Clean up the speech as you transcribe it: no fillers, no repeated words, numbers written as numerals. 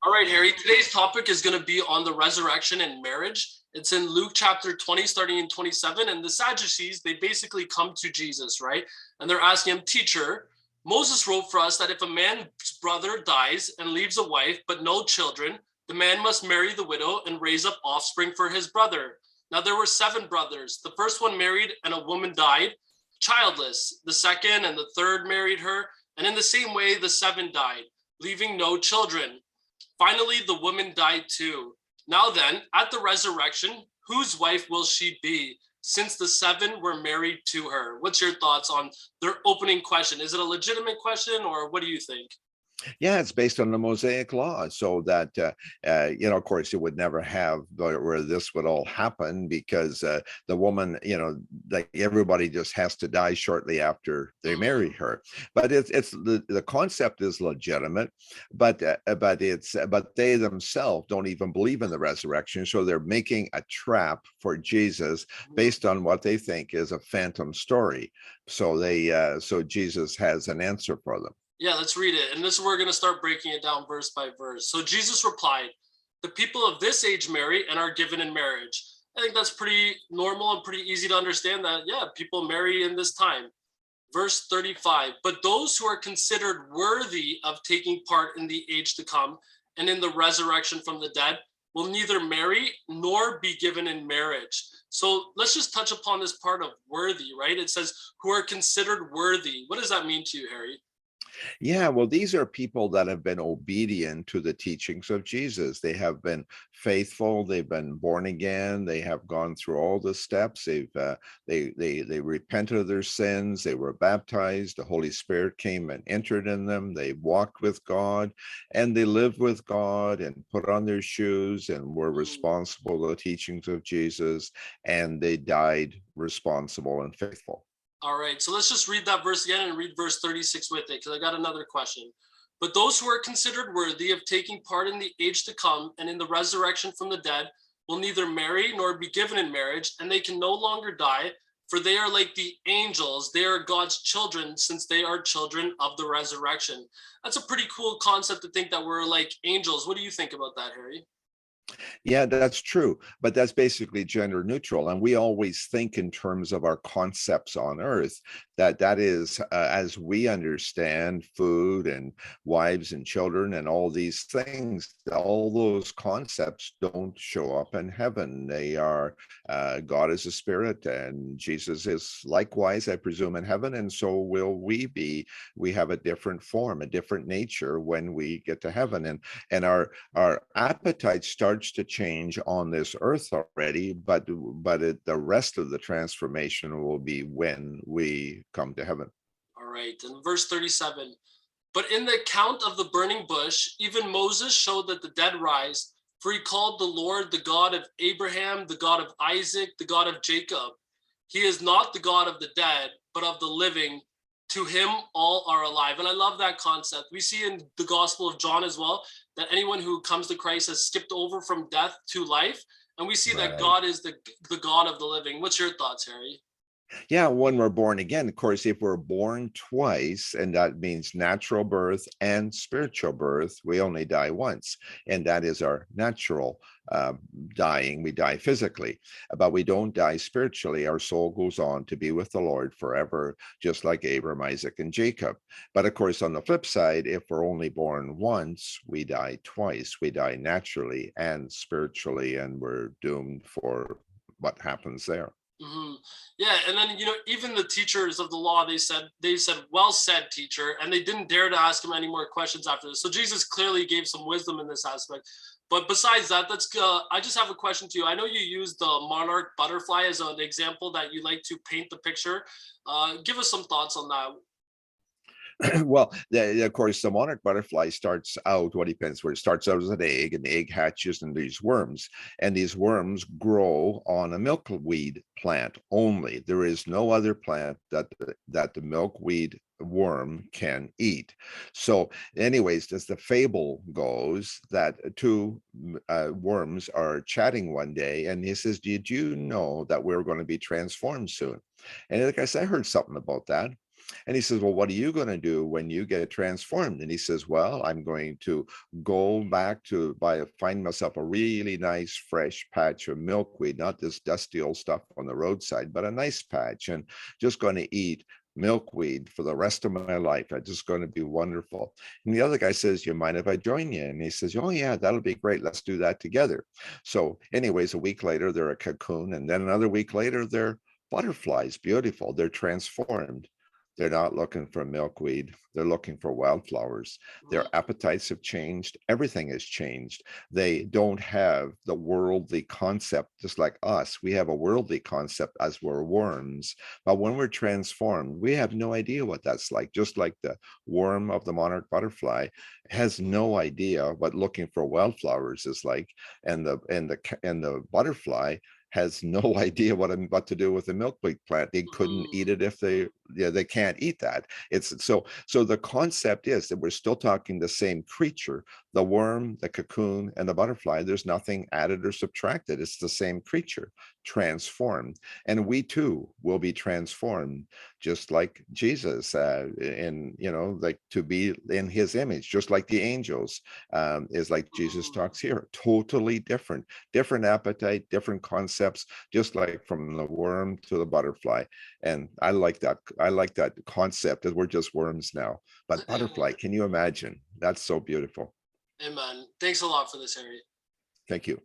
All right, Harry. Today's topic is going to be on the resurrection and marriage. It's in Luke chapter 20, starting in 27. And the Sadducees, they basically come to Jesus, right? And they're asking him, Teacher, Moses wrote for us that if a man's brother dies and leaves a wife but no children, the man must marry the widow and raise up offspring for his brother. Now, there were seven brothers. The first one married, and a woman died childless. The second and the third married her. And in the same way, the seven died, leaving no children. Finally, the woman died too. Now then, at the resurrection, whose wife will she be, since the seven were married to her? What's your thoughts on their opening question? Is it a legitimate question, or what do you think? Yeah, it's based on the Mosaic law, so that of course, it would never have where this would all happen because the woman, like everybody just has to die shortly after they marry her. But it's the concept is legitimate, but they themselves don't even believe in the resurrection, so they're making a trap for Jesus based on what they think is a phantom story. So Jesus has an answer for them. Yeah, let's read it. And this is where we're going to start breaking it down verse by verse. So Jesus replied, The people of this age marry and are given in marriage. I think that's pretty normal and pretty easy to understand that, yeah, people marry in this time. Verse 35, but those who are considered worthy of taking part in the age to come and in the resurrection from the dead will neither marry nor be given in marriage. So let's just touch upon this part of worthy, right? It says who are considered worthy. What does that mean to you, Harry? Yeah, well, these are people that have been obedient to the teachings of Jesus. They have been faithful. They've been born again. They have gone through all the steps. They repented of their sins. They were baptized. The Holy Spirit came and entered in them. They walked with God, and they lived with God and put on their shoes and were responsible to the teachings of Jesus. And they died responsible and faithful. All right, so let's just read that verse again and read verse 36 with it, because I got another question. But those who are considered worthy of taking part in the age to come and in the resurrection from the dead will neither marry nor be given in marriage, and they can no longer die, for they are like the angels. They are God's children, since they are children of the resurrection. That's a pretty cool concept to think that we're like angels. What do you think about that, Harry? Yeah, that's true, but that's basically gender neutral, and we always think in terms of our concepts on earth, that is as we understand food and wives and children and all these things. All those concepts don't show up in heaven. They are God is a spirit, and Jesus is likewise, I presume, in heaven, and so will we be. We have a different form, a different nature when we get to heaven, and our appetite starts to change on this earth already, but the rest of the transformation will be when we come to heaven. All right, and verse 37. But in the account of the burning bush, even Moses showed that the dead rise, for he called the Lord the God of Abraham, the God of Isaac, the God of Jacob. He is not the God of the dead, but of the living. To him, all are alive. And I love that concept. We see in the Gospel of John as well that anyone who comes to Christ has skipped over from death to life. And we see that Right. God is the God of the living. What's your thoughts, Harry? Yeah, when we're born again, of course, if we're born twice, and that means natural birth and spiritual birth, we only die once, and that is our natural uh, dying. We die physically, but we don't die spiritually. Our soul goes on to be with the Lord forever, just like Abraham, Isaac, and Jacob. But of course, on the flip side, if we're only born once, we die twice. We die naturally and spiritually, and we're doomed for what happens there. Mm-hmm. Yeah, and then even the teachers of the law, they said, "Well said, teacher," and they didn't dare to ask him any more questions after this. So Jesus clearly gave some wisdom in this aspect. But besides that, I just have a question to you. I know you used the monarch butterfly as an example that you like to paint the picture. Give us some thoughts on that. Well, of course, the monarch butterfly starts out, what depends where it starts out as an egg, and the egg hatches into these worms. And these worms grow on a milkweed plant only. There is no other plant that the milkweed worm can eat. So, anyways, as the fable goes, that two worms are chatting one day, and he says, "Did you know that we're going to be transformed soon?" And like I said, I heard something about that. And he says, well, what are you going to do when you get transformed? And he says, well, I'm going to go back to find myself a really nice fresh patch of milkweed, not this dusty old stuff on the roadside, but a nice patch, and just going to eat milkweed for the rest of my life. It's just going to be wonderful. And the other guy says, you mind if I join you? And he says, oh yeah, that'll be great. Let's do that together. So anyways, a week later, they're a cocoon. And then another week later, they're butterflies. Beautiful. They're transformed. They're not looking for milkweed. They're looking for wildflowers. Their appetites have changed. Everything has changed. They don't have the worldly concept, just like us. We have a worldly concept as we're worms. But when we're transformed, we have no idea what that's like. Just like the worm of the monarch butterfly has no idea what looking for wildflowers is like, and the butterfly has no idea what to do with the milkweed plant. They couldn't eat it if they can't eat that. It's so the concept is that we're still talking the same creature, the worm, the cocoon, and the butterfly. There's nothing added or subtracted. It's the same creature transformed, and we too will be transformed, just like Jesus, like to be in his image, just like the angels, is like Jesus talks here. Totally different appetite, different concepts, just like from the worm to the butterfly. And I like that concept, that we're just worms now. But butterfly, can you imagine? That's so beautiful. Amen. Thanks a lot for this, Harry. Thank you.